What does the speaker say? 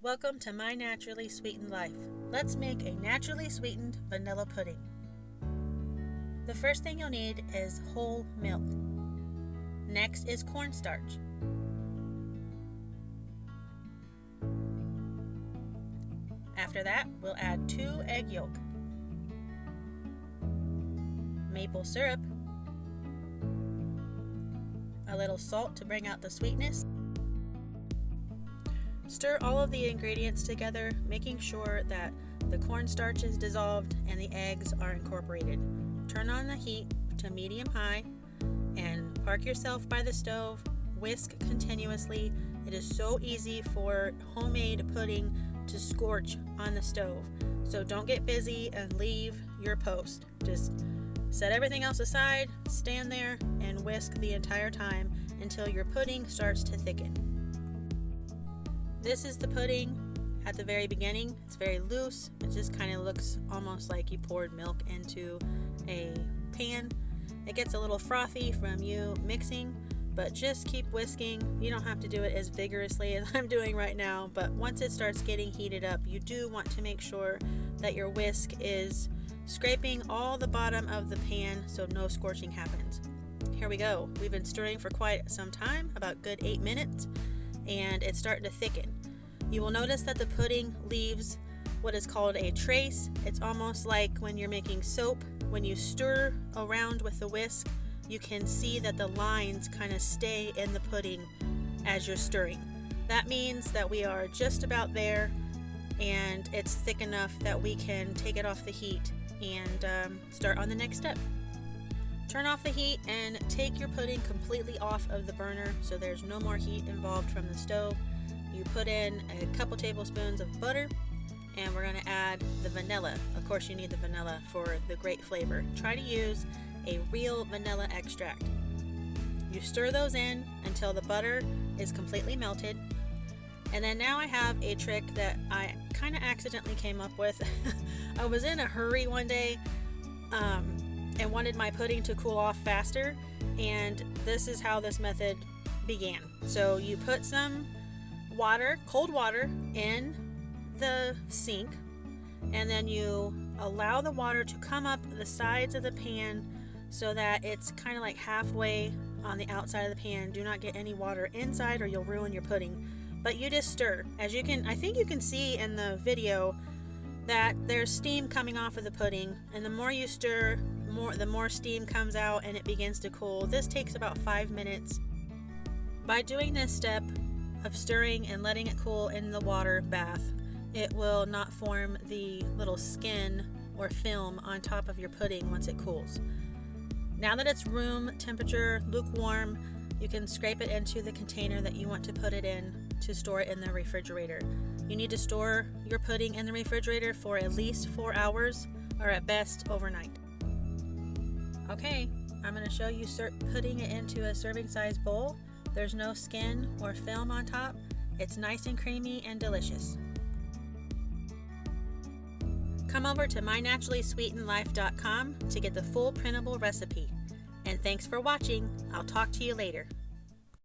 Welcome to my naturally sweetened life. Let's make a naturally sweetened vanilla pudding. The first thing you'll need is whole milk. Next is cornstarch. After that, we'll add 2 egg yolk, maple syrup, a little salt to bring out the sweetness. Stir all of the ingredients together, making sure that the cornstarch is dissolved and the eggs are incorporated. Turn on the heat to medium-high and park yourself by the stove. Whisk continuously. It is so easy for homemade pudding to scorch on the stove. So don't get busy and leave your post. Just set everything else aside, stand there, and whisk the entire time until your pudding starts to thicken. This is the pudding at the very beginning. It's very loose. It just kind of looks almost like you poured milk into a pan. It gets a little frothy from you mixing, but just keep whisking. You don't have to do it as vigorously as I'm doing right now, but once it starts getting heated up, you do want to make sure that your whisk is scraping all the bottom of the pan so no scorching happens. Here we go. We've been stirring for quite some time, about good 8 minutes, and it's starting to thicken. You will notice that the pudding leaves what is called a trace. It's almost like when you're making soap. When you stir around with the whisk, you can see that the lines kind of stay in the pudding as you're stirring. That means that we are just about there, and it's thick enough that we can take it off the heat and start on the next step. Turn off the heat and take your pudding completely off of the burner so there's no more heat involved from the stove. You put in a couple tablespoons of butter, and we're going to add the vanilla. Of course, you need the vanilla for the great flavor. Try to use a real vanilla extract. You stir those in until the butter is completely melted. And then now I have a trick that I kind of accidentally came up with. I was in a hurry one day and wanted my pudding to cool off faster, and this is how this method began. So you put some water, cold water, in the sink, and then you allow the water to come up the sides of the pan so that it's kind of like halfway on the outside of the pan. Do not get any water inside or you'll ruin your pudding. But you just stir. As you can, I think you can see in the video that there's steam coming off of the pudding, and the more you stir, the more steam comes out and it begins to cool. This takes about 5 minutes. By doing this step of stirring and letting it cool in the water bath, it will not form the little skin or film on top of your pudding once it cools. Now that it's room temperature, lukewarm, you can scrape it into the container that you want to put it in to store it in the refrigerator. You need to store your pudding in the refrigerator for at least 4 hours, or at best overnight. Okay, I'm going to show you putting it into a serving size bowl. There's no skin or film on top. It's nice and creamy and delicious. Come over to mynaturallysweetenedlife.com to get the full printable recipe. And thanks for watching. I'll talk to you later.